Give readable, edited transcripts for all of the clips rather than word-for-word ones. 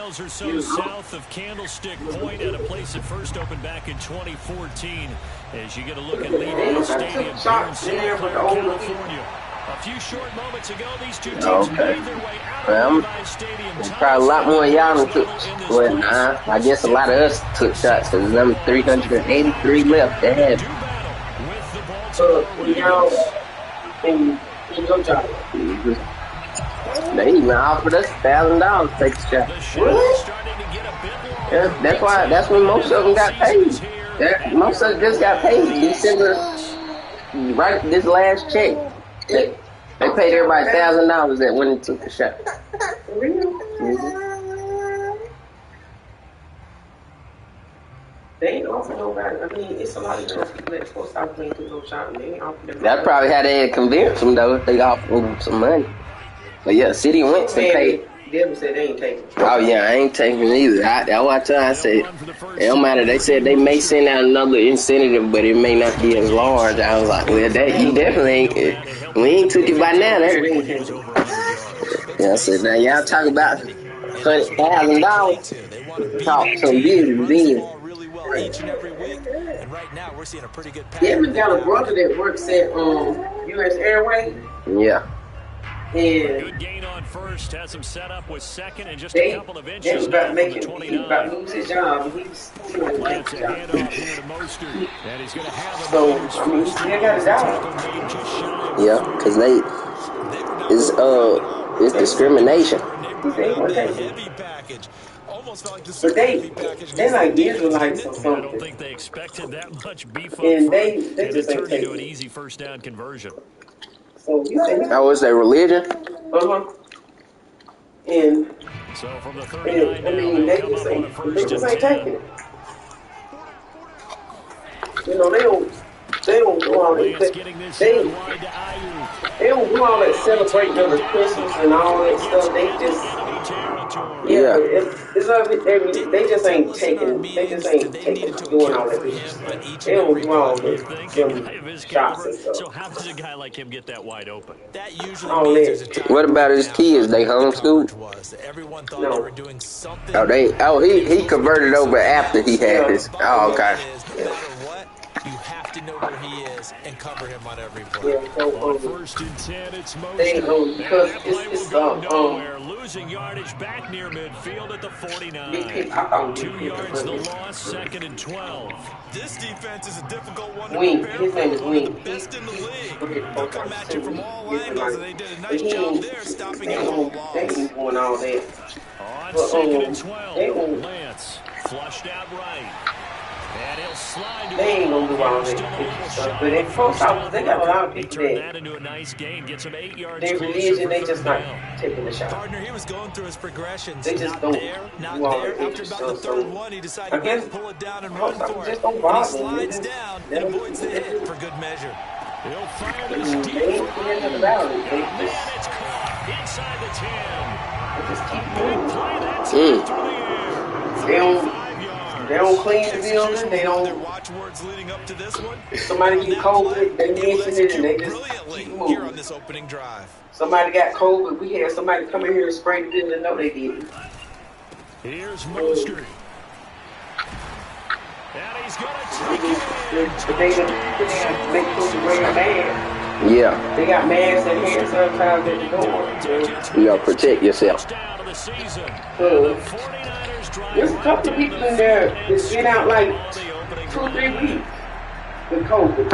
miles or so south of Candlestick Point at a place that first opened back in 2014. As you get a look at Levi Stadium here in Southern California. A few short moments ago, these two teams made their way out of Levi Stadium. Probably a lot more of y'all took. Well, nah, I guess a lot of us took shots because there's 383 left. They had. They even offered us $1,000 to take a shot. Yeah, that's when most of them got paid. Most of them just got paid December, right this last check. They paid everybody $1,000 that went and took the shot. For real? They ain't offer nobody. I mean, it's a lot of those people that's supposed to stop playing through those shots. They ain't offer them. That's probably how they had convinced them, though. They offered them some money. But yeah, City went to pay. Devin said they ain't taking. Oh yeah, I ain't taking it either. That's what I told her. I said, it don't matter. They said they may send out another incentive, but it may not be as large. I was like, well, that you definitely ain't. We ain't took it by now. Yeah, I said, now y'all talk about $100,000. Talk some business then. Each and every week, and right now we're seeing a pretty good pattern. Devin got a brother that works at U.S. Airways. Yeah. Good gain on first, has him set up with second and just a couple of inches now from the 29. He's about to lose his job. He's going to make a handoff here to Mostert, and he's going to have him. So, I mean, he still got his job. Yeah, because it's discrimination. But they're like Israelites or something. I don't think they expected that much beef up and front, they just turned into an easy first down conversion. So you say that was their religion? And so from the 39 I mean, they just ain't taking it. You know, they don't do all that. They don't do all that celebrating of the Christmas and all that stuff. They just it's they just ain't taking. They just ain't doing all that. They don't do all them shots and stuff. So how does a guy like him get that wide open? That usually means there's a time. What about his kids? They homeschooled? Everyone thought they were doing something. He converted over after he had his. Oh, okay. You have to know where he is and cover him on every play. Yeah, so, first and 10, it's Mostert. Because that play will go nowhere. Losing yardage back near midfield at the 49. 2 yards the loss, second and 12. This defense is a difficult one to Wing. prepare His name is for. Wing. The best in the league. They'll come at you from all angles, and they did a nice job there stopping it all They ain't doing all that. On second and 12, Lance flushed out right. And he'll slide to they ain't gonna do all that stuff, but in post office, they got a lot of people that into a nice gain, gets him 8 yards. Their religion, they just not taking the shot. Partner, he was going through his progressions. They just not don't there, not do all there. that After about the third one, he decided to pull it down and run for it. Don't And he slides down and avoids the hit for good measure. He'll fire this deep. They ain't putting in the valley. They just it's caught inside the 10. They just keep moving. They don't clean the building. They don't. Their watchwords leading up to this one. Somebody get COVID, they mention it, and they just keep moving. Here on this opening drive. Somebody got COVID. We had somebody come in here and spray the building. No, they didn't. Here's Mostert. And he's going to take it. But they just make sure you wear a mask. Yeah. They got masks and hand sanitizer at the door. Protect yourself. There's a couple of people in there that's been out like 2 or 3 weeks with COVID.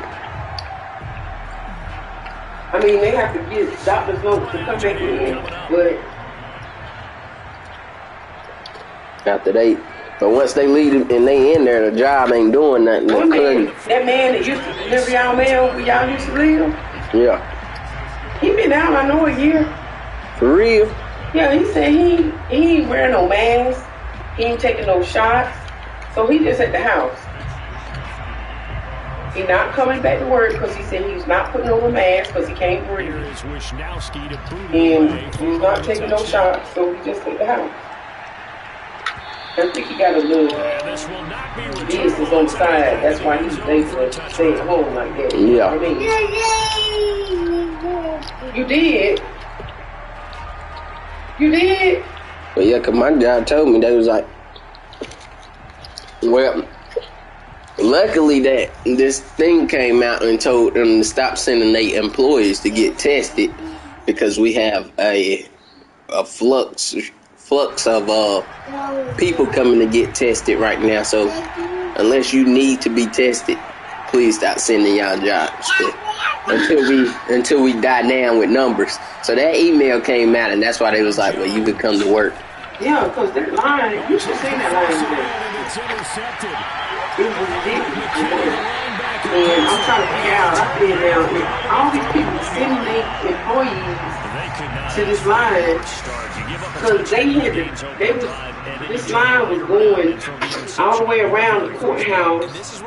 I mean, they have to get doctor's notes to come back in, but but once they leave and they in there, the job ain't doing nothing. That man that used to deliver y'all mail where y'all used to live, yeah, he been out, I know, a year. For real? Yeah, he said he ain't wearing no mask. He ain't taking no shots. So he just at the house. He not coming back to work because he said he's not putting on a mask because he can't breathe. And he's not taking no shots, so he just at the house. I think he got a little business on the side. That's why he's able to stay at home like that. Yeah. You know what I mean? You did? You did? But yeah, cause my job told me, they was like, well, luckily that this thing came out and told them to stop sending their employees to get tested because we have a flux of people coming to get tested right now. So unless you need to be tested, please stop sending y'all jobs until we die down with numbers. So that email came out, and that's why they was like, well, you could come to work. Yeah, because that line, you should see that line there. It was ridiculous. And I'm trying to figure out, I said now, if all these people sending their employees to this line, because this line was going all the way around the courthouse,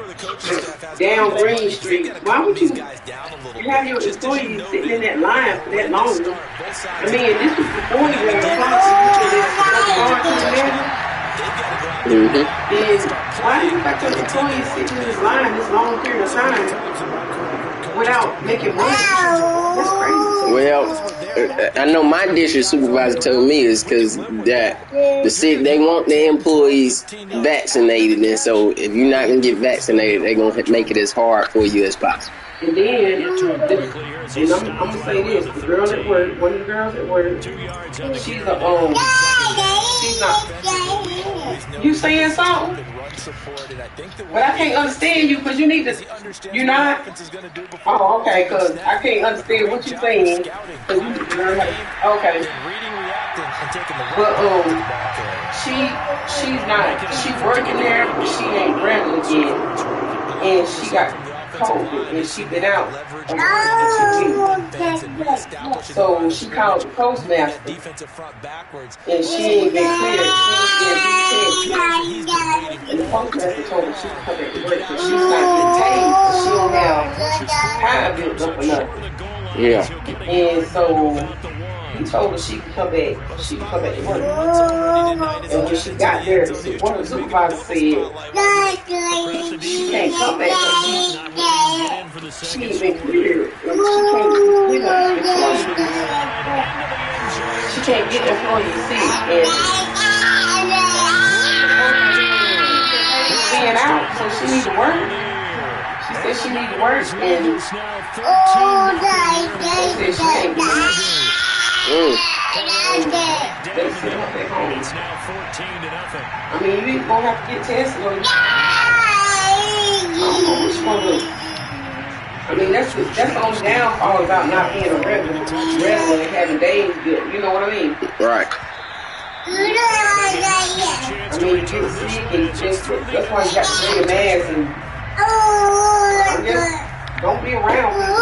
down Green Street. Why would you have your employees sitting in that line for that long? I mean, this was before you were then why do you got your employees sitting in this line this long period of time without making money? That's crazy. Well, I know my district supervisor told me is because that they want their employees vaccinated, and so if you're not gonna get vaccinated, they're gonna make it as hard for you as possible. And then, I'm gonna say this: the girl at work, one of the girls at work, she's not. You saying something? But I can't understand you because you need to. You're not. Oh, okay. Because I can't understand what you're saying. Okay. But she's not. She's working there, but she ain't regular yet, and she got COVID, and she been out. So she called the postmaster, and she ain't been cleared. And the postmaster told her she could come back to work because she's not getting paid. She don't have time built up enough. Yeah. And so he told her she could come back. She could come back to work. And when she got there, one of the supervisors said she can't come back because she ain't been cleared. She can't get employees sick. And being out, so she needs to work. She said she needs to work, and she said she can't get it. It's now 14-0. I mean, you ain't gonna have to get tested. I don't know what you're gonna do. I mean, that's the only downfall about not being a regular and having days good. You know what I mean? Right. I mean, you get sick and just that's why you got to wear a mask and I guess don't be around people.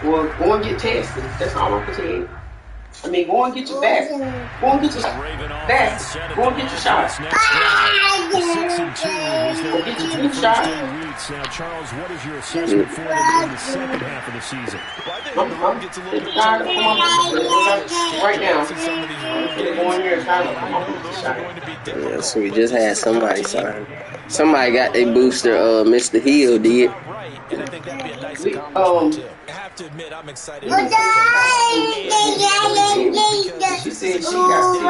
Well, go and get tested. That's all I can tell you. I mean, go and get your vaccine. Go and get your vaccine. Go and get your shot. 6-2 Go get your shot. Now, Charles, what is your assessment for them in the second half of the season? I'm tired of coming up right now. I'm going here and trying to come up with the shot. Yeah, so we just had somebody sign. Somebody got their booster. Mr. Hill did. I have to admit, I'm excited. She said she got sick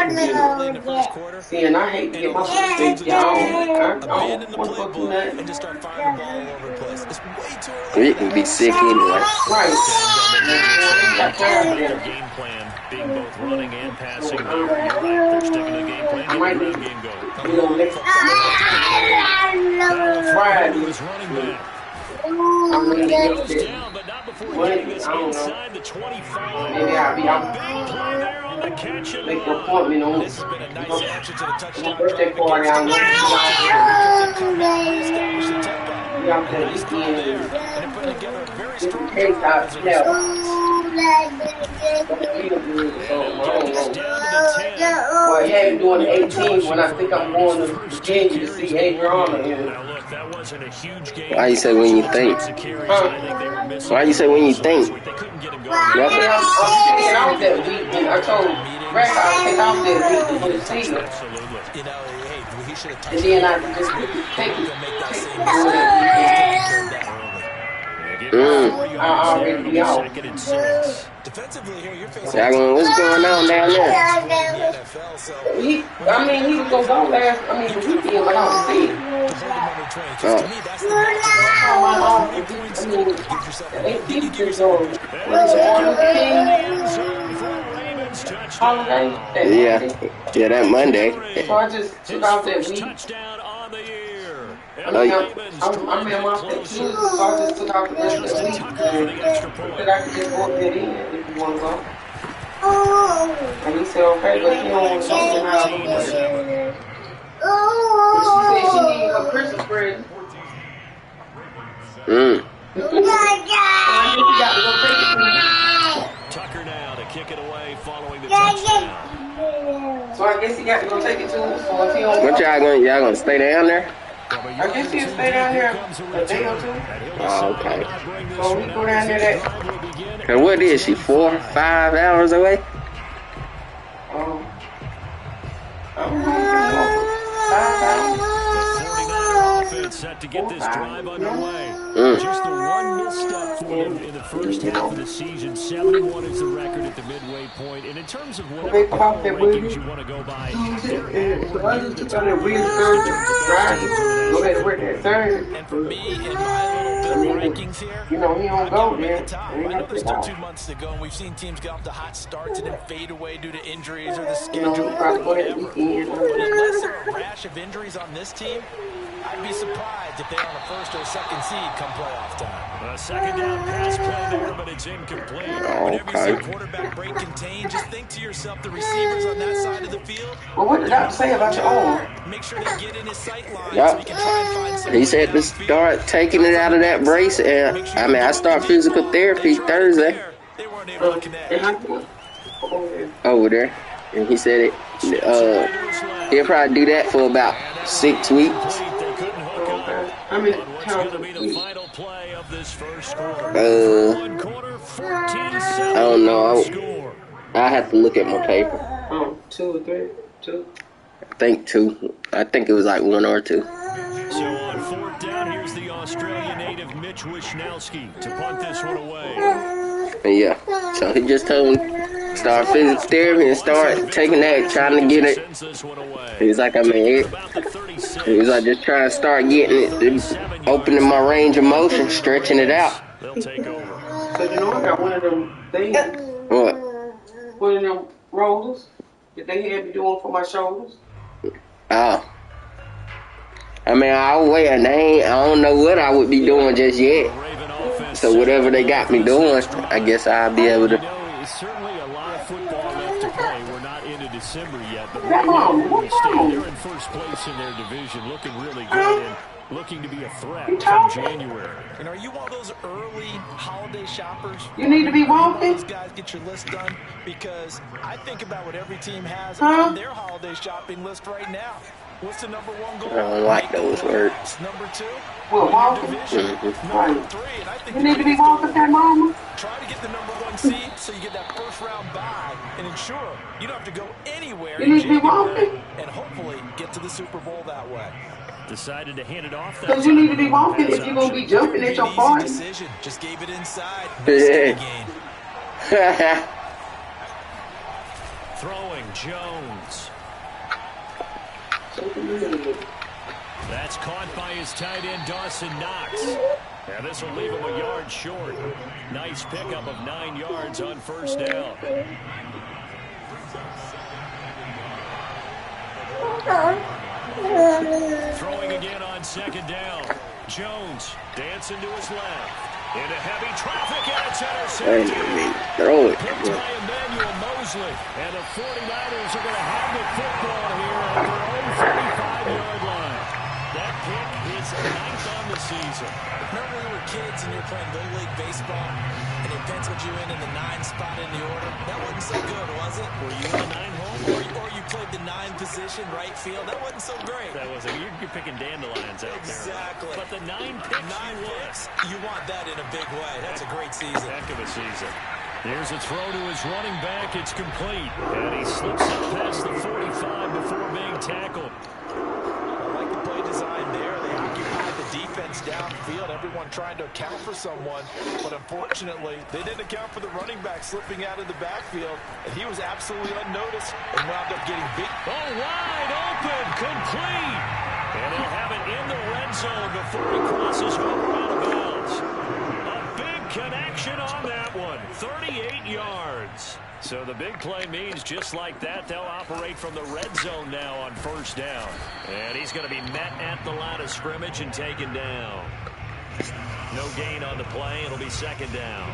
in the first quarter. See, and I hate to get my sick. I don't want to go through that. And just start firing the ball all over the place. It's way too early. We can be sick anyway. Right. Game plan being both running and passing. You're right. They're sticking to the game plan. Get the run game going. Friday was running back. I'm going to get Down, but not before getting this inside the 25. maybe I'll be out. Big play there on the catch and Make an appointment on This has been a nice action to the touchdown. my birthday party. I'm going to Establish the tempo. be out there weekend. And they're putting together a very strong Case out defense. hell. Well, yeah, I'm doing the 18th when I think I'm going to Virginia to see Adriana. now look, that wasn't a huge game. Why you say when you think? Why you say when you think? They couldn't get him going. I'm taking out that week, and I told Greg I'll take out that week for the season. You know, hey, he should have And then I just take it. give him 4 yards there. already be out. 2nd and 6. Defensively here, you're facing What's going on down there? He was gonna go last. The weekend, but I don't see it. They keep this on. Holiday. Yeah, that Monday. So I just took out that week. Touchdown on the year. I'm in my Tuesday, so I just took out the rest of the week. Said I could just walk that in if you want to go. And he said, okay, but you don't want something out of it. She said she needs her Christmas present. So I think he got to go take it to me. Tucker now to kick it away following the touchdown. So I guess he got to go take it to him. So if he don't What y'all gonna stay down there? I guess he'll stay down there a day or two. Oh, okay. So we go down there that. And what is she, 4 or 5 hours away? I don't know. 5 hours. Set to get this drive underway. Just the one misstep for them in the first half of the season. 71 is the record at the midway point. And in terms of whatever rankings you want to go by, and for me, in my little bit of rankings here, he don't go there. I know there's still 2 months to go, and we've seen teams get off to hot starts and then fade away due to injuries or the schedule. But unless there are a rash of injuries on this team, I'd be surprised if they're on a 1st or 2nd seed come playoff time. A 2nd down pass play there, but it's incomplete. Whenever you see a quarterback break contain, just think to yourself, the receivers on that side of the field. Well, what did I say about your arm? Make sure they get in his sight line so he can try and find some. He said to start taking it out of that brace, and I start physical therapy Thursday. They weren't able to connect. Over there, and he said he'll probably do that for about 6 weeks. I mean, what's going to be the final play of this first quarter? One quarter, 14-7. I don't know. I have to look at my paper. 2 or 3? 2? I think 2. I think it was like 1 or 2. So on 4th down, here's the Australian native Mitch Wishnowski to punt this one away. Yeah. So he just told him start physical therapy and start taking that, trying to get it. He's like, he was like, just trying to start getting it, opening my range of motion, stretching it out. They'll take over. So I got one of them things. What? One of them rollers that they had me doing for my shoulders. Oh. I'll wait, and I don't know what I would be doing just yet. So whatever they got me doing, I guess I'll be able to. It's certainly a lot of football left to play. We're not into December yet, but they're in first place in their division, looking really good and looking to be a threat come January. And are you one of those early holiday shoppers? You need to be walking. Those guys get your list done, because I think about what every team has on their holiday shopping list right now. What's the number 1 goal? I don't like those words. Number 2? Well, walking. Number 3, and I think you need to be walking that mama. Try to get the number 1 seed so you get that first round bye and ensure you don't have to go anywhere you need to be walking. and hopefully get to the Super Bowl that way. Decided to hand it off. Because you need to be walking if you're going to be jumping at your party. Decision. Just gave it inside. Throwing Jones. That's caught by his tight end, Dawson Knox. And this will leave him a yard short. Nice pickup of 9 yards on 1st down. Throwing again on 2nd down. Jones dancing to his left. Into heavy traffic, and it's intercepted. Throw it. Picked by Emmanuel Mosley. And the 49ers are going to have the football here at their own 35-yard line. That pick is 9th on the season. Remember when we were kids and you were playing Little League Baseball and they penciled you in the 9 spot in the order? That wasn't so good, was it? Were you in the 9 hole? Or you played the 9 position, right field? That wasn't so great. That wasn't. You're picking dandelions out there. Exactly. But the 9 picks, 9 picks, you want that in a big way. That's a great season. Heck of a season. Here's a throw to his running back. It's complete. And he slips up past the 45 before being tackled. I like the play design there. They occupied the defense downfield. Everyone trying to account for someone, but unfortunately, they didn't account for the running back slipping out of the backfield, and he was absolutely unnoticed and wound up getting beat. Oh, wide open, complete. And he'll have it in the red zone before he crosses over out of bounds. A big connection on that one, 38 yards. So the big play means just like that, they'll operate from the red zone now on first down. And he's going to be met at the line of scrimmage and taken down. No gain on the play. It'll be second down.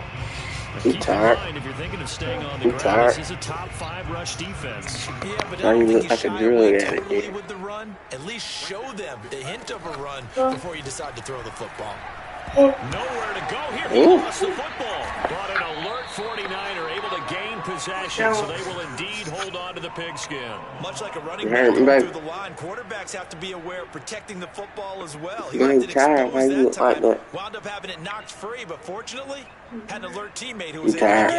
Keep in mind, if you're thinking of staying on the ground, this is a top 5 rush defense. Yeah, but I don't think you shy away totally with the run. At least show them the hint of a run before you decide to throw the football. Nowhere to go here. He lost the football. But an alert 49er able to gain possession, so they will indeed hold on to the pigskin. Much like a running back going through the line, quarterbacks have to be aware of protecting the football as well. He left it exposed that time, wound up having it knocked free, but fortunately, had an alert teammate who was able to get it.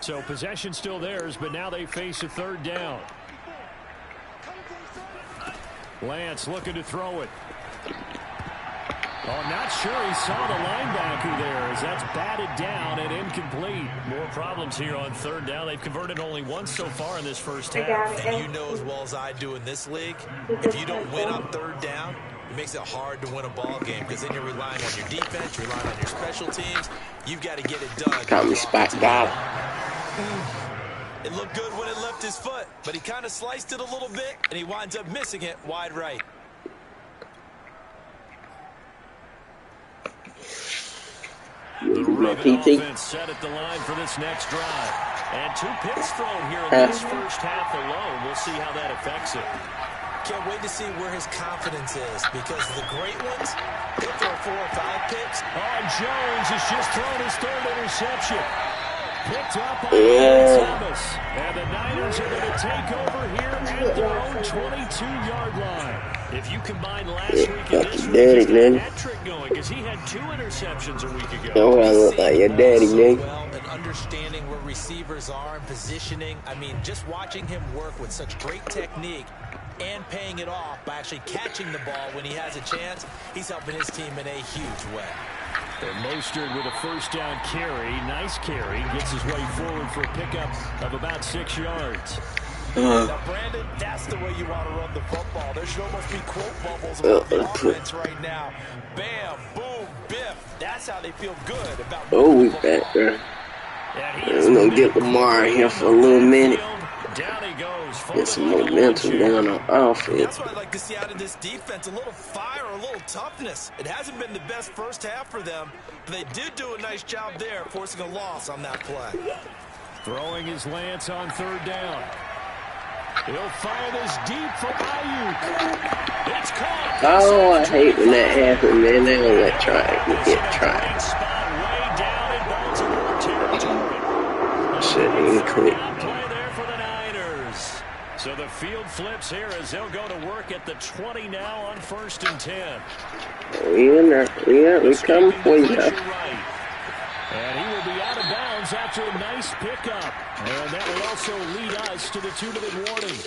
So possession still theirs, but now they face a third down. Lance looking to throw it. Oh, not sure he saw the linebacker there as that's batted down and incomplete. More problems here on third down. They've converted only once so far in this first half. And you know as well as I do in this league, if you don't win on third down, it makes it hard to win a ball game because then you're relying on your defense, you're relying on your special teams. You've got to get it done. Got me spot down. It looked good when it left his foot, but he kind of sliced it a little bit, and he winds up missing it wide right. The Raven offense set at the line for this next drive. And 2 picks thrown here in this first half alone. We'll see how that affects it. Can't wait to see where his confidence is because the great ones, they'll throw 4 or 5 picks. Oh, Jones has just thrown his 3rd interception. Picked up by Thomas. And the Niners are going to take over here at their own 22-yard line. If you combine last week and this week, he's got a hat trick going because he had 2 interceptions a week ago. Oh, I look like your daddy, man. Well, and understanding where receivers are and positioning. I mean, just watching him work with such great technique and paying it off by actually catching the ball when he has a chance, he's helping his team in a huge way. And Mostert with a first down carry. Nice carry. Gets his way forward for a pickup of about 6 yards. Now, Brandon, that's the way you want to run the football. There should almost be quote bubbles about the offense right now. Bam, boom, biff. That's how they feel good about. Oh, we back there. We're going to get Lamar here for a little minute. Down he goes. Get some momentum down on offense. That's what I'd like to see out of this defense. A little fire, a little toughness. It hasn't been the best first half for them, but they did do a nice job there, forcing a loss on that play. Throwing his Lance on third down. He'll fire this deep for Ayuk. It's caught. Oh, I hate when that happens, man. They don't let get tried. Shit, ain't quick. So the field flips here as they'll go to work at the 20 now on 1st and 10. We in there. We come for you. And he will be out of bounds after a nice pickup. And that will also lead us to the 2-minute warning.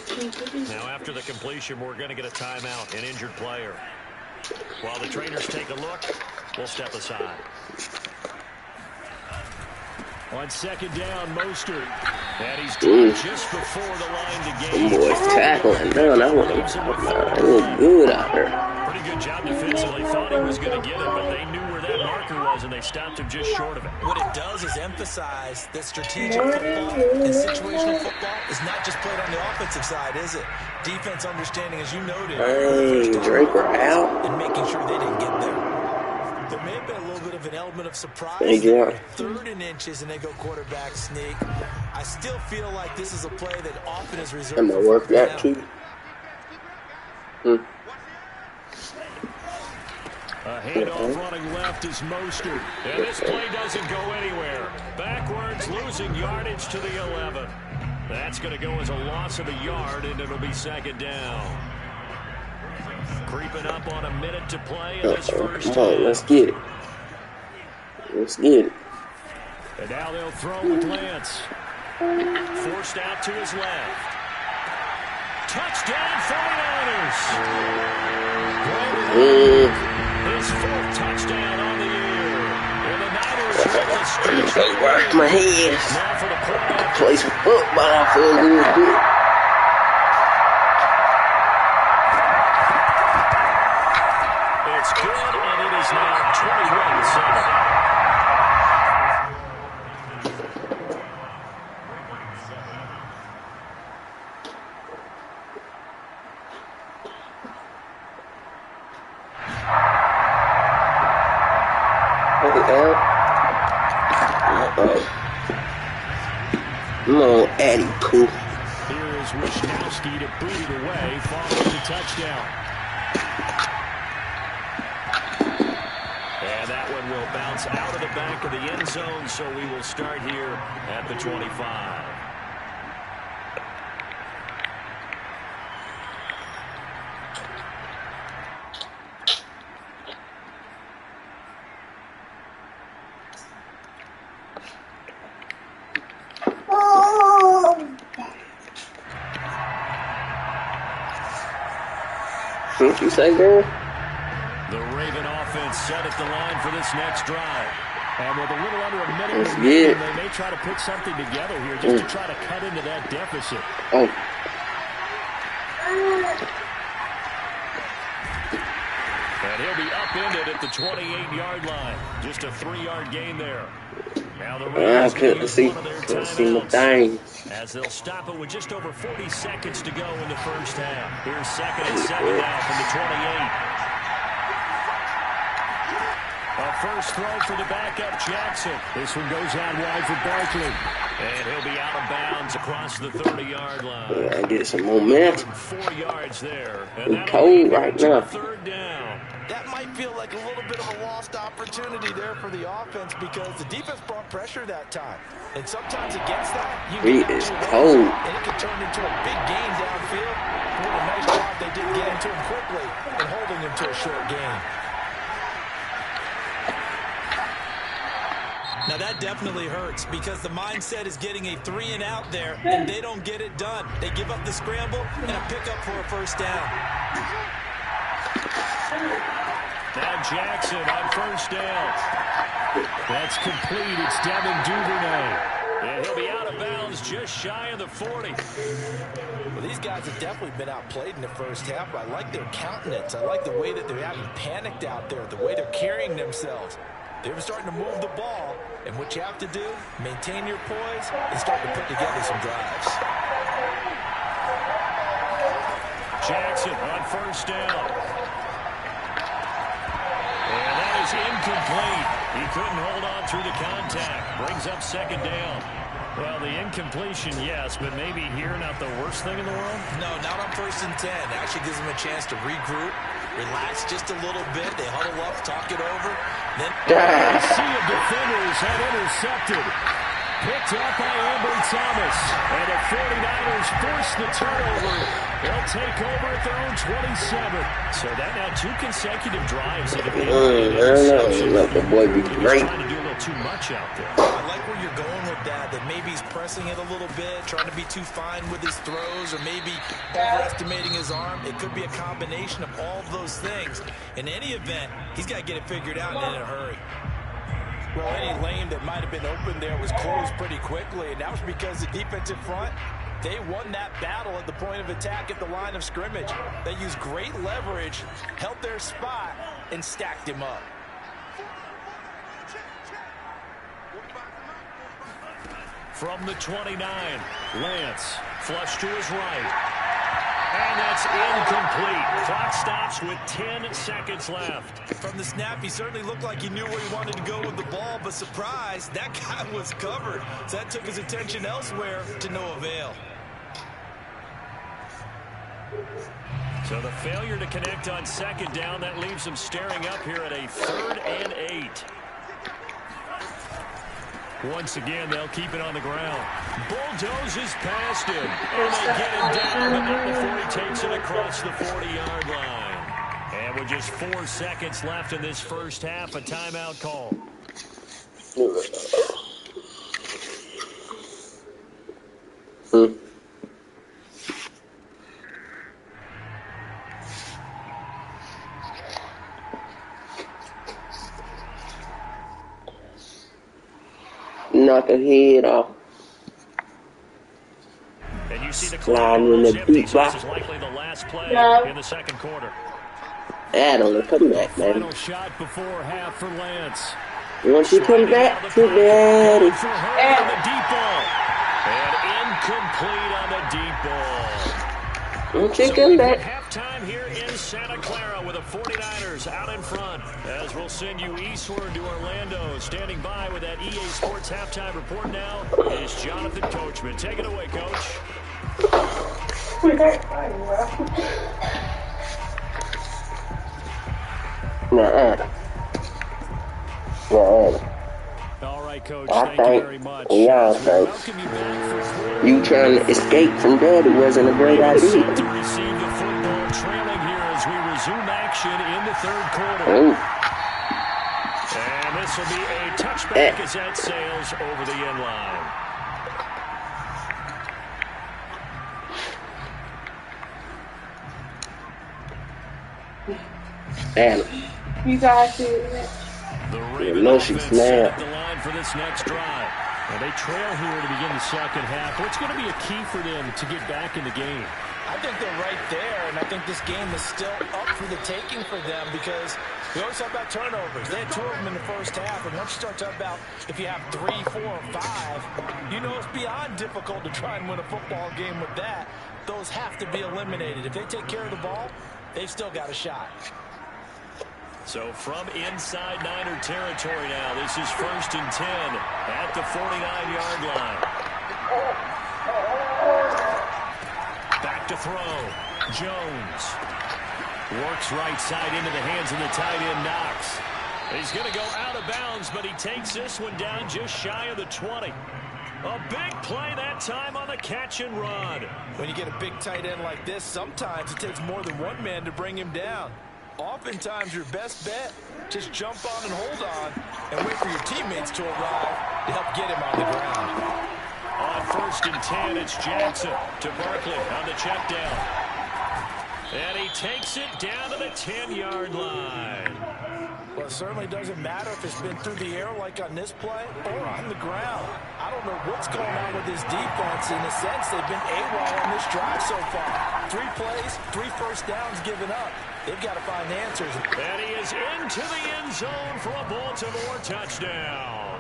Now after the completion, we're going to get a timeout, an injured player. While the trainers take a look, we'll step aside. On 2nd down, Mostert. And he's dropped just before the line to gain. Boys tackling down. I want to look good out there. Pretty good job defensively. Thought he was going to get it, but they knew where that marker was, and they stopped him just short of it. What it does is emphasize that strategic football and situational football is not just played on the offensive side, is it? Defense understanding, as you noted, hey, Draper out. And making sure they didn't get there. There may have been a little bit of an element of surprise. Hey, there. 3rd and inches, and they go quarterback sneak. I still feel like this is a play that often is reserved. I'm gonna work that too. A handoff running left is Mostert. And this play doesn't go anywhere. Backwards, losing yardage to the 11. That's going to go as a loss of a yard, and it'll be 2nd down. Creeping up on a minute to play in this first half. Come on, let's get it. Let's get it. And now they'll throw with Lance. Forced out to his left. Touchdown 49ers. His fourth touchdown on the year. And the Niners win the stretch. Can't wash my hands. Now for the quarterback. Play some football for a little bit. It's good, and it is now 21-7. Come on, Eddie Pooh. Here is Wisnowski to boot it away, following the touchdown. And that one will bounce out of the back of the end zone, so we will start here at the 25. What you say, girl? The Raven offense set at the line for this next drive. And with a little under a minute That's remaining, good. they may try to put something together here just to try to cut into that deficit. Oh. And he'll be upended at the 28-yard line. Just a 3-yard gain there. Now the I Ravens couldn't see my thing. as they'll stop it with just over 40 seconds to go in the first half. Here's 2nd and 7 now from the 28. A first throw for the backup, Jackson. This one goes out wide for Barkley. And he'll be out of bounds across the 30-yard line. I get some momentum. 4 yards there. And I'm cold right now. 3rd down. That might feel like a little bit of a lost opportunity there for the offense because the defense brought pressure that time. And sometimes against that, It is cold. and it can turn into a big gain downfield. What a nice job they did getting to him quickly and holding him to a short gain. Now that definitely hurts because the mindset is getting a 3-and-out there, and they don't get it done. They give up the scramble and a pickup for a first down. Now Jackson on first down. That's complete. It's Devin Duvernay. And he'll be out of bounds just shy of the 40. Well, these guys have definitely been outplayed in the first half, but I like their countenance. I like the way that they're having panicked out there, the way they're carrying themselves. They're starting to move the ball, and what you have to do, maintain your poise and start to put together some drives. Jackson on first down. And that is incomplete. He couldn't hold on through the contact. Brings up 2nd down. Well, the incompletion, yes, but maybe here not the worst thing in the world? No, not on 1st and 10. Actually gives them a chance to regroup, relax just a little bit. They huddle up, talk it over. Then a sea of defenders had intercepted. Picked up by Amber Thomas. And the 49ers force the turnover. They'll take over at their own 27. So that now 2 consecutive drives that have been Let the boy be great. trying to do a little too much out there. I like where you're going with that maybe he's pressing it a little bit, trying to be too fine with his throws, or maybe overestimating his arm. It could be a combination of all of those things. In any event, he's got to get it figured out and in a hurry. Well, any lane that might have been open there was closed pretty quickly, and that was because the defensive front, they won that battle at the point of attack at the line of scrimmage. They used great leverage, held their spot, and stacked him up. From the 29, Lance, flush to his right. And that's incomplete. Clock stops with 10 seconds left. From the snap, he certainly looked like he knew where he wanted to go with the ball, but surprise, that guy was covered. So that took his attention elsewhere to no avail. So the failure to connect on 2nd down, that leaves him staring up here at a 3rd and 8. Once again, they'll keep it on the ground. Bulldozes past him. And they get him down, but not before he takes it across the 40-yard line. And with just 4 seconds left in this first half, a timeout call. knock her head off. And you see the sliding in the deep box. This is likely the last play in the second quarter. Adam, come back, man. Final shot before half for Lance. Once you come back to daddy. And the deep ball. And incomplete on the deep ball. Once you come back. Halftime here in Santa Clara with the 49ers out in front. As we'll send you eastward to Orlando. Standing by with that EA Sports halftime report now is Jonathan Coachman. Take it away, Coach. All right, Coach. Thank you very much. Yeah, you trying to escape from daddy wasn't a great idea. To receive the football, trailing here as we resume action in the third quarter. Ooh. And this will be a touchback as that sails over the end line. Adam. You guys see it? The Ravens set up the line for this next drive. And they trail here to begin the second half. What's going to be a key for them to get back in the game? I think they're right there, and I think this game is still up for the taking for them because we always talk about turnovers. They had 2 of them in the first half, and once you start talking about if you have 3, 4, or 5, you know it's beyond difficult to try and win a football game with that. Those have to be eliminated. If they take care of the ball, they've still got a shot. So from inside Niner territory now, this is 1st and 10 at the 49-yard line. Back to throw. Jones works right side into the hands of the tight end Knox. He's going to go out of bounds, but he takes this one down just shy of the 20. A big play that time on the catch and run. When you get a big tight end like this, sometimes it takes more than one man to bring him down. Oftentimes, your best bet, just jump on and hold on and wait for your teammates to arrive to help get him on the ground. On 1st and 10, it's Jackson to Barkley on the check down. And he takes it down to the 10-yard line. Well, it certainly doesn't matter if it's been through the air like on this play or on the ground. I don't know what's going on with this defense. In a sense, they've been AWOL on this drive so far. 3 plays, 3 first downs given up. They've got to find answers. And he is into the end zone for a Baltimore touchdown.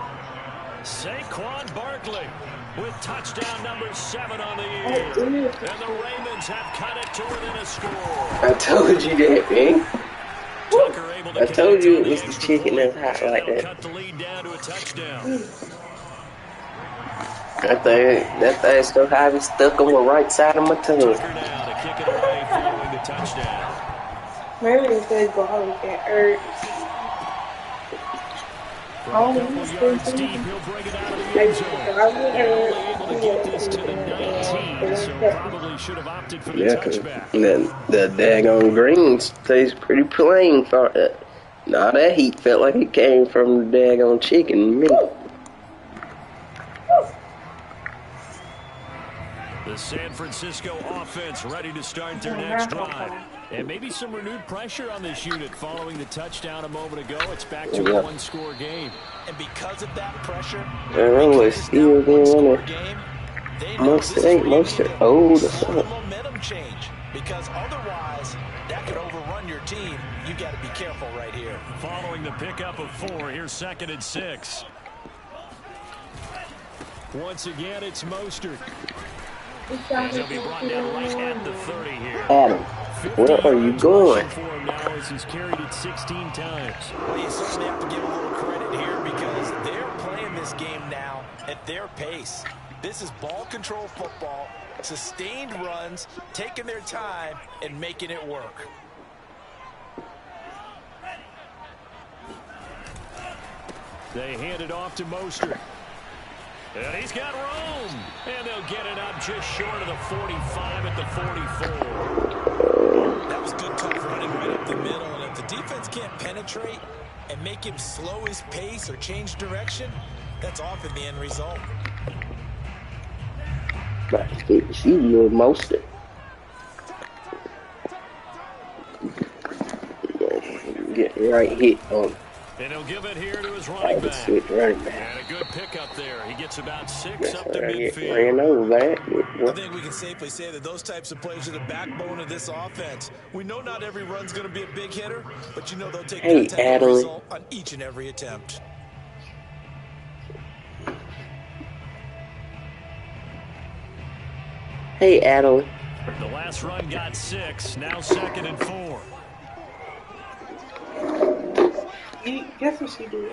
Saquon Barkley with touchdown number 7 on the year. And the Ravens have cut it to within a score. I told you that, man. I told you it was the chicken that's hot like that. Cut the lead down to a touchdown. That thing's so high, it's stuck on the right side of my tongue. Tucker now to kick it away following the touchdown. Maybe they said ball get hurt. From a couple yards deep, he'll bring it out of the end zone. They're only able to get this to the 19, so probably should have opted for the touchback. The daggone green stays pretty plain for it. Nah, that heat felt like it came from the daggone chicken meat. The San Francisco offense ready to start their next drive. And maybe some renewed pressure on this unit following the touchdown a moment ago. It's back to a 1-score game. And because of that pressure, most are old or something. Momentum change, because otherwise that could overrun your team. You got to be careful right here. Following the pickup of 4, here's 2nd and 6. Once again, it's Mostert. He'll be brought down right at the 30 here. Adam, where are you going? He's carried it 16 times. Well, you certainly have to give a little credit here because they're playing this game now at their pace. This is ball control football, sustained runs, taking their time and making it work. They hand it off to Mostert. And he's got room. And they'll get it up just short of the 45 at the 44. That was good tough running right up the middle. And if the defense can't penetrate and make him slow his pace or change direction, that's often the end result. You little Mostert. Get right hit on. And he'll give it here to his running back. Switch running back. And a good pickup there. He gets about 6 That's up to midfield. Ran over that. I think we can safely say that those types of plays are the backbone of this offense. We know not every run's going to be a big hitter, but you know they'll take that type of result on each and every attempt. Hey, Adeline. The last run got 6. Now 2nd and 4. Guess what she did?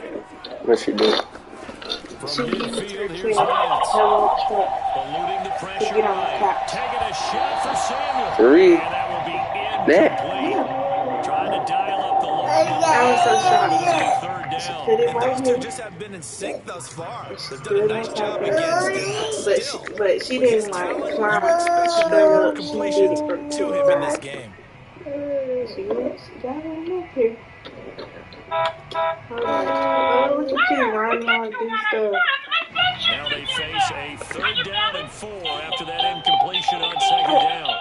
What's she doing? She used her Here's truck eluding the pressure. to get on the top. Taking a shot for Samuel. 3. And that will be incomplete. Trying to dial up the long I was so shocked. Third She down. put it And right those two here. just have been in sync thus far. They've done a Still nice on job top. against it, But she didn't like climb expected straight more up. She did completions it from to him in this side. game. She got on up here. Oh, what you keep running like this stuff? Now they face a 3rd down and 4 after that incompletion on 2nd down.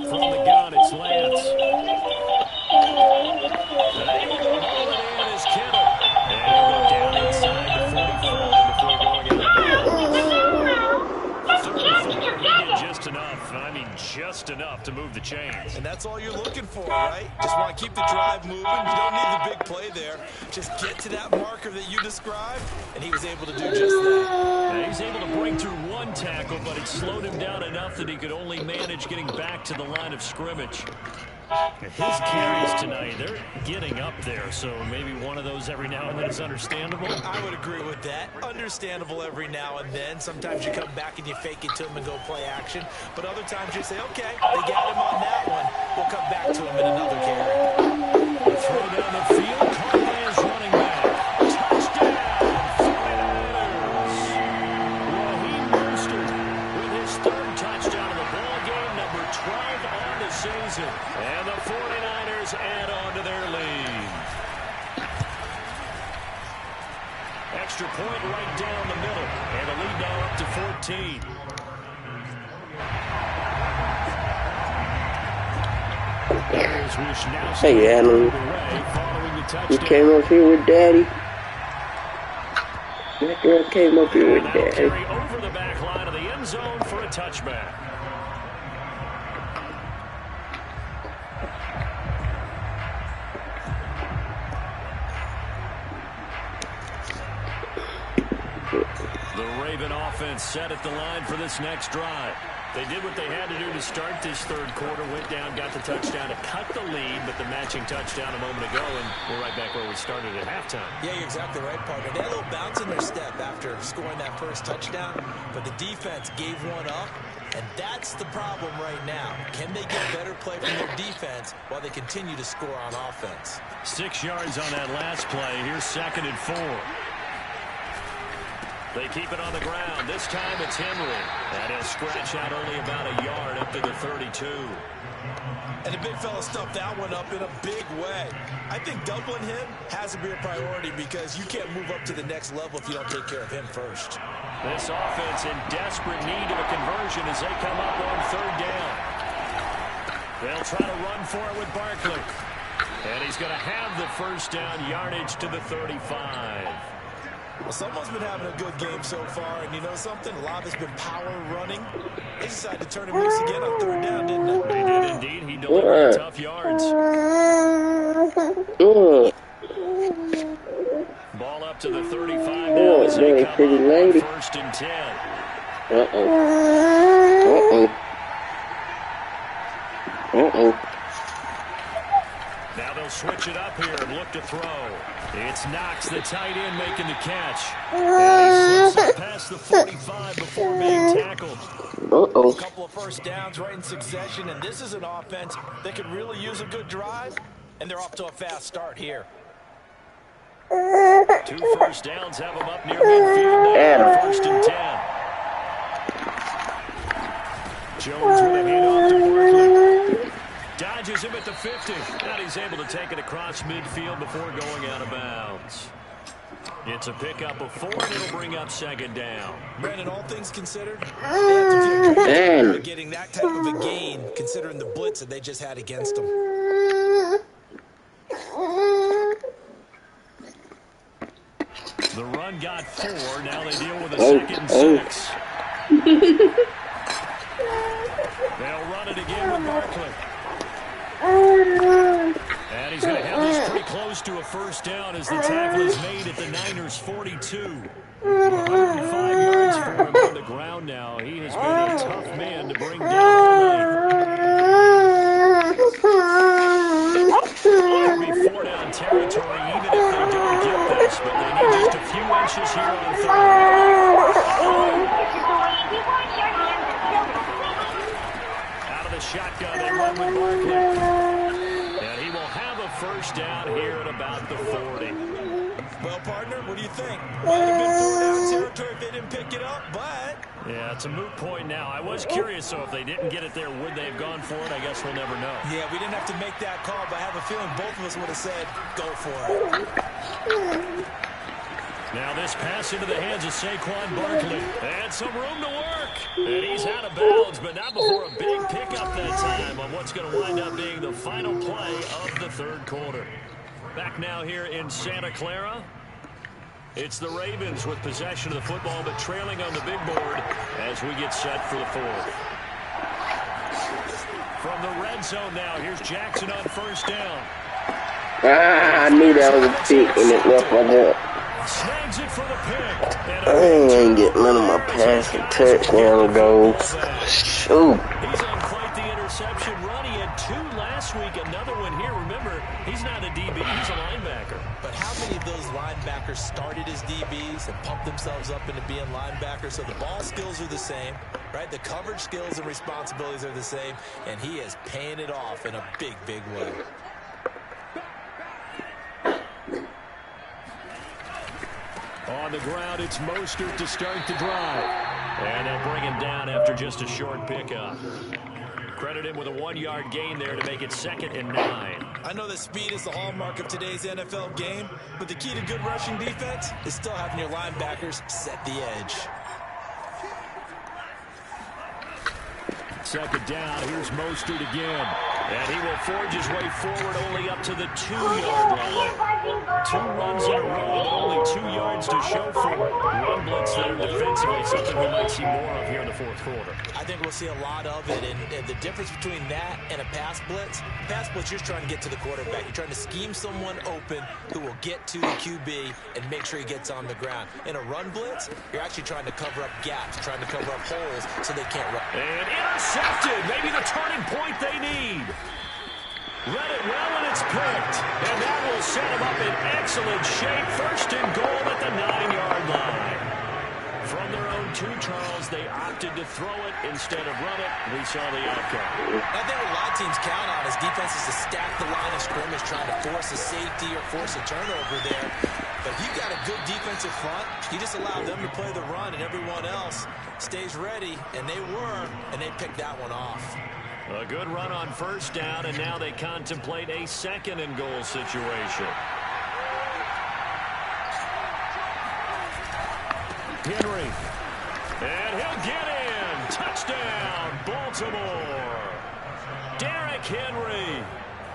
From the gun, it's Lance. Able to haul it in is Kittle. And he'll go down inside the 45 before going out of bounds. 3rd and 4, he did just enough. I mean, just enough to move the chains. And that's all you're looking for, right? Just want to keep the drive moving. You don't need the big play there. Just get to that marker that you described, and he was able to do just that. Now he's able to break through 1 tackle, but it slowed him down enough that he could only manage getting back to the line of scrimmage. His carries tonight, they're getting up there, so maybe one of those every now and then is understandable. I would agree with that. Understandable every now and then. Sometimes you come back and you fake it to him and go play action. But other times you say, okay, they got him on that one. We'll come back to him in another carry. The throw down the field, caught by his running back. Touchdown, 49ers. Raheem Mostert with his 3rd touchdown of the ball game, number 12 on the season. And the 49ers add on to their lead. Extra point right down the middle. And the lead now up to 14. Hey, Adeline. You came up here with Daddy? That girl came up here with Daddy. Carry over the back line of the end zone for a touchback. The Raven offense set at the line for this next drive. They did what they had to do to start this 3rd quarter, went down, got the touchdown to cut the lead, but the matching touchdown a moment ago, and we're right back where we started at halftime. Yeah, you're exactly right, partner. They had a little bounce in their step after scoring that first touchdown, but the defense gave one up, and that's the problem right now. Can they get better play from their defense while they continue to score on offense? 6 yards on that last play. Here's 2nd and 4. They keep it on the ground. This time it's Henry. And he'll scratch out only about a yard up to the 32. And the big fella stuffed that one up in a big way. I think doubling him has to be a priority because you can't move up to the next level if you don't take care of him first. This offense in desperate need of a conversion as they come up on 3rd down. They'll try to run for it with Barkley. And he's going to have the 1st down, yardage to the 35. Well, someone's been having a good game so far, and you know something? A lot has been power running. They decided to turn him loose again on 3rd down, didn't they? They did indeed. He delivered tough yards. Ball up to the 35 now as they come up on 1st and 10. Now they'll switch it up here and look to throw. It's Knox, the tight end, making the catch. And he slips it past the 45 before being tackled. A couple of 1st downs right in succession, and this is an offense that could really use a good drive, and they're off to a fast start here. 2 1st downs have them up near midfield now. 1st and 10. Jones with a handoff to Barkley. Dodges him at the 50. And he's able to take it across midfield before going out of bounds. It's a pickup of 4, and it'll bring up 2nd down. Brandon, all things considered, they have to feel good about getting that type of a gain, considering the blitz that they just had against them. The run got 4. Now they deal with a 2nd and 6. They'll run it again with Barkley. And he's going to have this pretty close to a first down as the tackle is made at the Niners' 42. 105 yards for him on the ground now. He has been a tough man to bring down all night. It'll be 4-down territory even if they don't get this, but they need just a few inches here on 3rd. Out of the shotgun, they run with Barkley. And he will have a first down here at about the 40. Well, partner, what do you think? Might have been 4-down territory if they didn't pick it up, but... Yeah, it's a moot point now. I was curious, so if they didn't get it there, would they have gone for it? I guess we'll never know. Yeah, we didn't have to make that call, but I have a feeling both of us would have said, go for it. Now this pass into the hands of Saquon Barkley. And some room to work. And he's out of bounds, but not before a big pickup that time on what's going to wind up being the final play of the 3rd quarter. Back now here in Santa Clara. It's the Ravens with possession of the football, but trailing on the big board as we get set for the 4th. From the red zone now, here's Jackson on first down. I knew that was a pick and it left my ball. Snags it for the pick. I ain't get none of my passing touchdown goals. Shoot. He's on quite the interception run. He had 2 last week, another one here. Remember, he's not a DB, he's a linebacker. But how many of those linebackers started as DBs and pumped themselves up into being linebackers? So the ball skills are the same, right? The coverage skills and responsibilities are the same, and he is paying it off in a big, big way. On the ground, it's Mostert to start the drive. And they'll bring him down after just a short pickup. Credit him with a 1-yard gain there to make it 2nd and 9. I know that speed is the hallmark of today's NFL game, but the key to good rushing defense is still having your linebackers set the edge. 2nd down, here's Mostert again. And he will forge his way forward only up to the 2-yard line. 2 runs in a row, but only 2 yards to show for it. Run blitz there defensively, something we might see more of here in the 4th quarter. I think we'll see a lot of it, and the difference between that and a pass blitz, you're trying to get to the quarterback. You're trying to scheme someone open who will get to the QB and make sure he gets on the ground. In a run blitz, you're actually trying to cover up gaps, trying to cover up holes so they can't run. And intercepted, maybe the turning point they need. Read it well, and it's picked. And that will set him up in excellent shape. 1st and goal at the 9-yard line. From their own 2, Charles, they opted to throw it instead of run it. We saw the outcome. I think what a lot of teams count on is defenses to stack the line of scrimmage, trying to force a safety or force a turnover there. But if you've got a good defensive front, you just allow them to play the run, and everyone else stays ready. And they were, and they picked that one off. A good run on first down, and now they contemplate a 2nd and goal situation. Henry. And he'll get in. Touchdown, Baltimore. Derrick Henry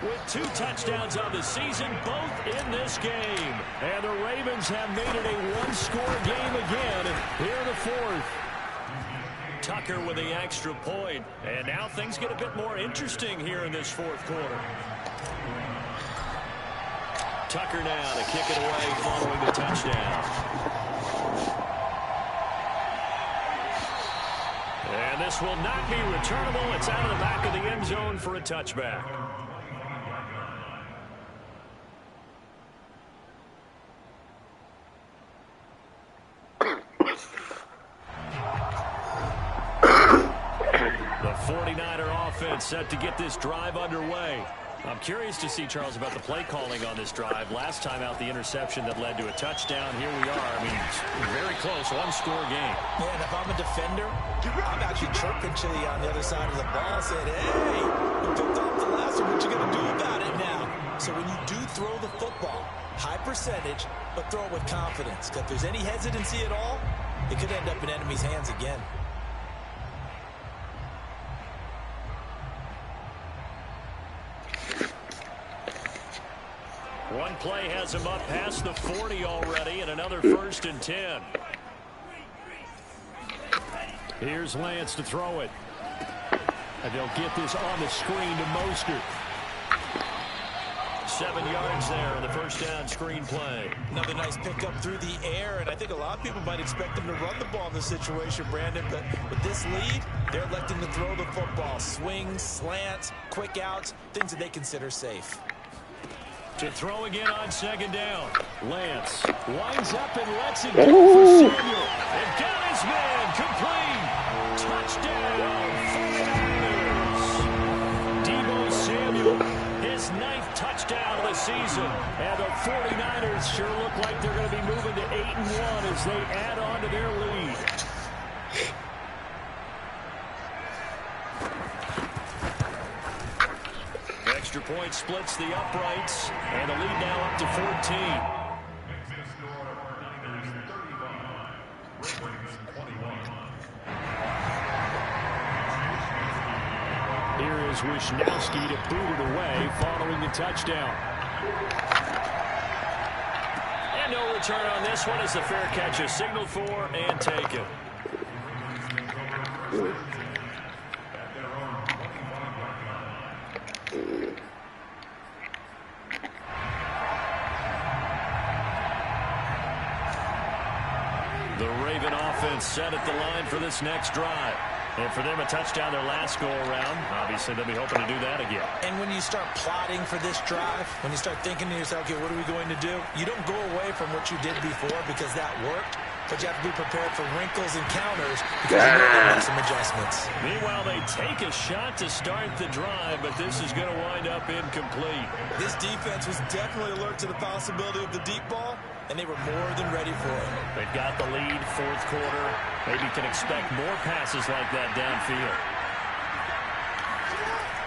with 2 touchdowns on the season, both in this game. And the Ravens have made it a 1-score game again here in the 4th. Tucker with the extra point. And now things get a bit more interesting here in this 4th quarter. Tucker now to kick it away following the touchdown. And this will not be returnable. It's out of the back of the end zone for a touchback. The 49er offense set to get this drive underway. I'm curious to see, Charles, about the play calling on this drive. Last time out, the interception that led to a touchdown. Here we are. I mean, very close, 1-score game. Yeah, and if I'm a defender, I'm actually chirping to you on the other side of the ball, saying, hey, you picked off the last one. What you going to do about it now? So when you do throw the football, high percentage, but throw it with confidence. Because if there's any hesitancy at all, it could end up in enemy's hands again. One play has him up past the 40 already, and another 1st and 10. Here's Lance to throw it. And they'll get this on the screen to Mostert. 7 yards there on the first down screen play. Another nice pickup through the air, and I think a lot of people might expect them to run the ball in this situation, Brandon, but with this lead, they're electing to throw the football. Swings, slants, quick outs, things that they consider safe. To throw again on 2nd down. Lance winds up and lets it go for Samuel. And got his man complete. Touchdown, 49ers. Deebo Samuel, his 9th touchdown of the season. And the 49ers sure look like they're going to be moving to 8-1 as they add on to their lead. Extra point splits the uprights, and the lead now up to 14. Here is Wisnowski to boot it away following the touchdown. And no return on this one as the fair catch is signaled for and taken. The Raven offense set at the line for this next drive. And for them, a touchdown their last go-around. Obviously, they'll be hoping to do that again. And when you start plotting for this drive, when you start thinking to yourself, okay, what are we going to do? You don't go away from what you did before because that worked. But you have to be prepared for wrinkles and counters because you know there are some adjustments. Meanwhile, they take a shot to start the drive, but this is going to wind up incomplete. This defense was definitely alert to the possibility of the deep ball, and they were more than ready for it. They've got the lead, 4th quarter. Maybe can expect more passes like that downfield.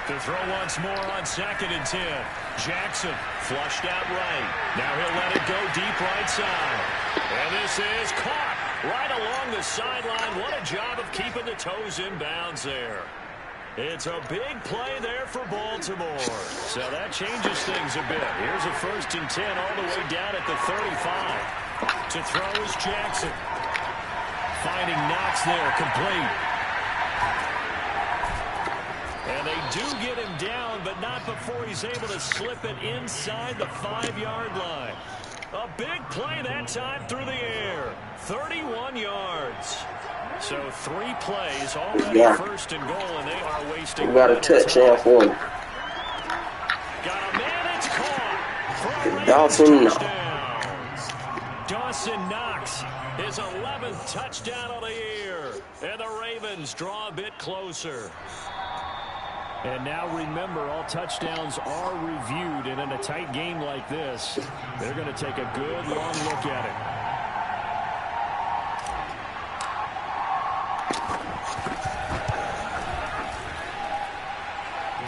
To throw once more on 2nd and 10. Jackson flushed out right. Now he'll let it go deep right side. And this is caught right along the sideline. What a job of keeping the toes in bounds there. It's a big play there for Baltimore. So that changes things a bit. Here's a 1st and 10 all the way down at the 35. To throw is Jackson. Finding Knox there, complete. And they do get him down, but not before he's able to slip it inside the 5-yard line. A big play that time through the air. 31 yards. So 3 plays already 1st and goal, and they are wasting. We got a touchdown for him. Got a man, it's caught. Dawson Knox. Dawson Knox, his 11th touchdown of the year. And the Ravens draw a bit closer. And now remember, all touchdowns are reviewed, and in a tight game like this, they're going to take a good long look at it.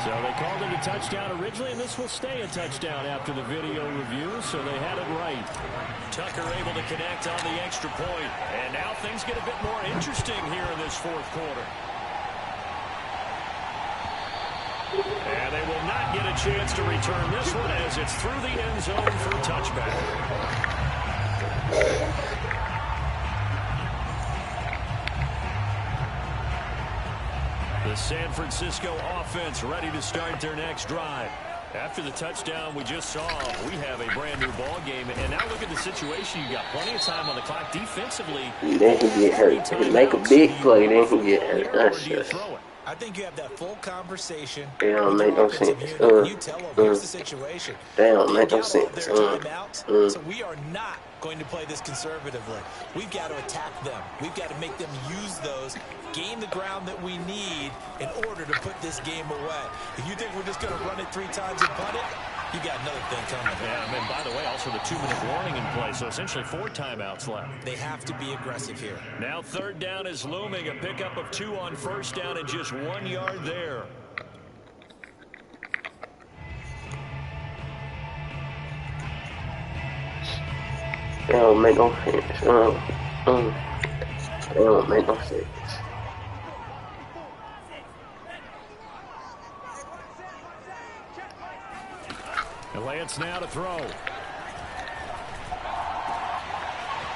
So they called it a touchdown originally, and this will stay a touchdown after the video review, so they had it right. Tucker able to connect on the extra point, and now things get a bit more interesting here in this 4th quarter. And they will not get a chance to return this one as it's through the end zone for a touchback. The San Francisco offense ready to start their next drive. After the touchdown we just saw, we have a brand new ball game. And now look at the situation. You got plenty of time on the clock defensively. Then he get hurt. He make a big play, then he get hurt. That's just. I think you have that full conversation. They don't make no sense. You tell them, here's the situation. They don't make no sense. So we are not going to play this conservatively. We've got to attack them. We've got to make them use those, gain the ground that we need in order to put this game away. If you think we're just going to run it 3 times and punt it, you got another thing coming. Yeah, and by the way, also the 2-minute warning in play, so essentially 4 timeouts left. They have to be aggressive here. Now 3rd down is looming, a pickup of 2 on 1st down and just 1 yard there. They don't make no sense. They don't make no sense. And Lance now to throw.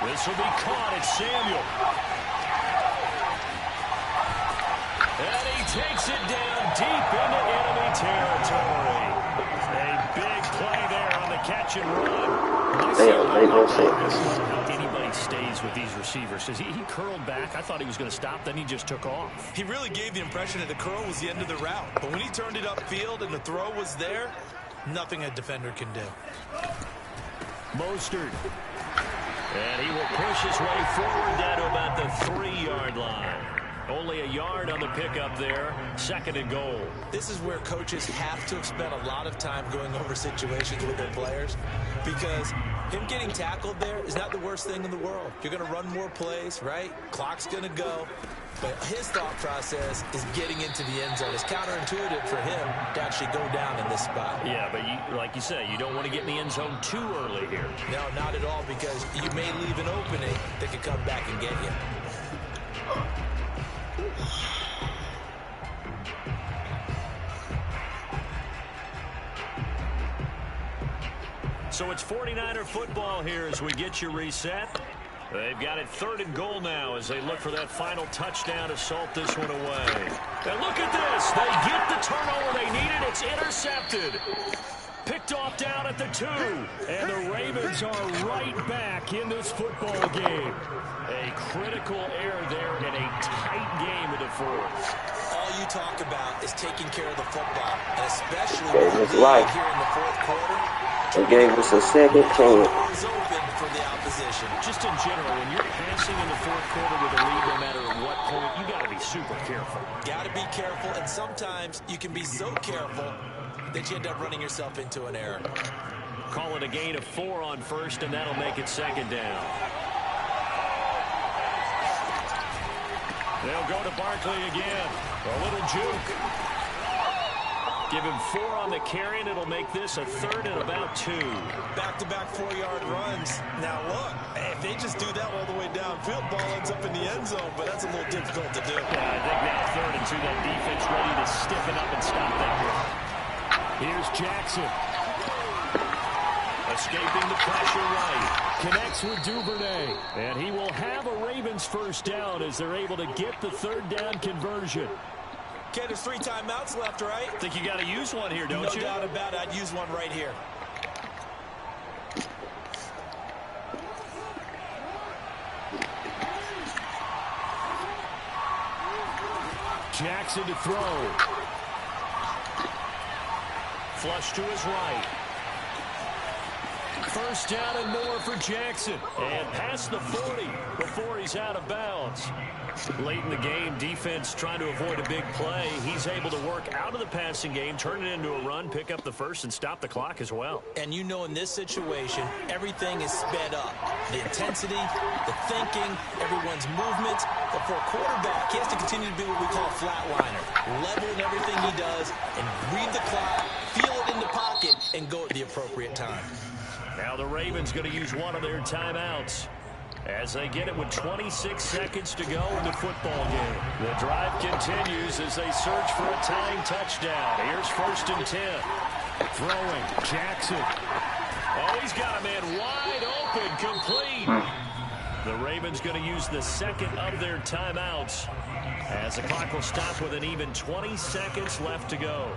This will be caught. It's Samuel. And he takes it down deep into enemy territory. A big play there on the catch and run. Anybody stays with these receivers. He curled back. I thought he was going to stop. Then he just took off. He really gave the impression that the curl was the end of the route. But when he turned it upfield and the throw was there, nothing a defender can do. Mostert. And he will push his way forward down to about the 3-yard line. Only a yard on the pickup there. 2nd and goal. This is where coaches have to spend a lot of time going over situations with their players, because him getting tackled there is not the worst thing in the world. You're going to run more plays, right? Clock's going to go. But his thought process is getting into the end zone. It's counterintuitive for him to actually go down in this spot. Yeah, but like you say, you don't want to get in the end zone too early here. No, not at all, because you may leave an opening that could come back and get you. So it's 49er football here as we get you reset. They've got it 3rd and goal now as they look for that final touchdown to salt this one away. And look at this. They get the turnover they needed. It's intercepted. Picked off down at the 2. And the Ravens are right back in this football game. A critical error there in a tight game in the 4th. All you talk about is taking care of the football, and especially with the lead here in the 4th quarter. They gave us a second chance. Open for the opposition. Just in general, when you're passing in the 4th quarter with a lead, no matter at what point, you got to be super careful. Got to be careful, and sometimes you can be so careful that you end up running yourself into an error. Call it a gain of 4 on 1st, and that'll make it 2nd down. They'll go to Barkley again. A little juke. Give him 4 on the carry, and it'll make this a 3rd and about 2. Back-to-back 4-yard runs. Now, look, if they just do that all the way downfield, ball ends up in the end zone, but that's a little difficult to do. Yeah, I think now 3rd and 2, that defense ready to stiffen up and stop that run. Here's Jackson. Escaping the pressure right. Connects with Duvernay. And he will have a Ravens 1st down as they're able to get the 3rd down conversion. Okay, there's 3 timeouts left, right? Think you got to use one here, don't you? No doubt about it. I'd use one right here. Jackson to throw. Flush to his right. 1st down and more for Jackson. And past the 40 before he's out of bounds. Late in the game, defense trying to avoid a big play. He's able to work out of the passing game, turn it into a run, pick up the 1st, and stop the clock as well. And you know in this situation, everything is sped up. The intensity, the thinking, everyone's movement. But for a quarterback, he has to continue to be what we call a flatliner. Level in everything he does and read the clock, feel it in the pocket, and go at the appropriate time. Now the Ravens going to use one of their timeouts as they get it with 26 seconds to go in the football game. The drive continues as they search for a tying touchdown. Here's 1st and 10. Throwing, Jackson. Oh, he's got a man wide open, complete. The Ravens going to use the 2nd of their timeouts as the clock will stop with an even 20 seconds left to go.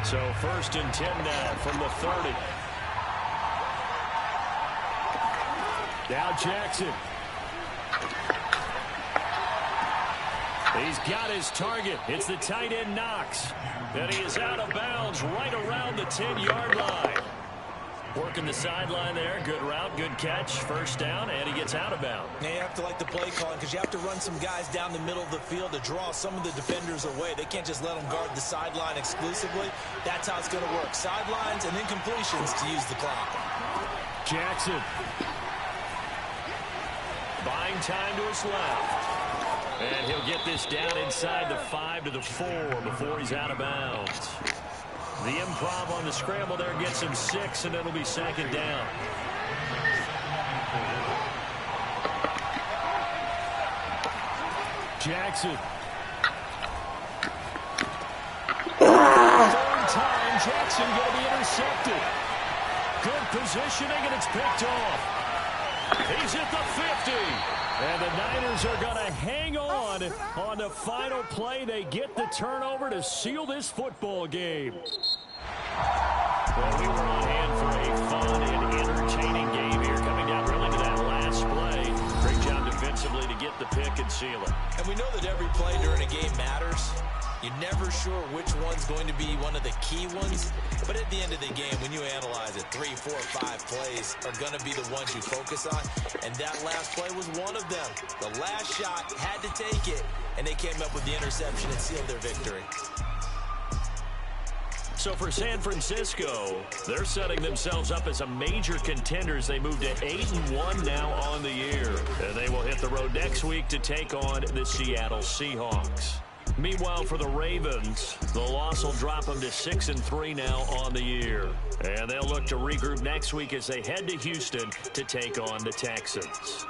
So 1st and 10 now from the 30. Now Jackson. He's got his target. It's the tight end Knox. And he is out of bounds right around the 10-yard line. Working the sideline there. Good route, good catch. 1st down, and he gets out of bounds. Now you have to like the play calling because you have to run some guys down the middle of the field to draw some of the defenders away. They can't just let them guard the sideline exclusively. That's how it's going to work. Sidelines and then completions to use the clock. Jackson. Buying time to his left. And he'll get this down inside the 5 to the 4 before he's out of bounds. The improv on the scramble there gets him 6, and it'll be 2nd down. Jackson. 3rd time, Jackson going to be intercepted. Good positioning, and it's picked off. He's at the 50. And the Niners are going to hang on the final play. They get the turnover to seal this football game. Well, we were on hand for a fun and entertaining game here, coming down really to that last play. Great job defensively to get the pick and seal it. And we know that every play during a game matters. You're never sure which one's going to be one of the key ones. But at the end of the game, when you analyze it, 3, 4, 5 plays are going to be the ones you focus on. And that last play was one of them. The last shot had to take it, and they came up with the interception and sealed their victory. So for San Francisco, they're setting themselves up as a major contender as they move to 8-1 now on the year. And they will hit the road next week to take on the Seattle Seahawks. Meanwhile, for the Ravens, the loss will drop them to 6-3 now on the year. And they'll look to regroup next week as they head to Houston to take on the Texans.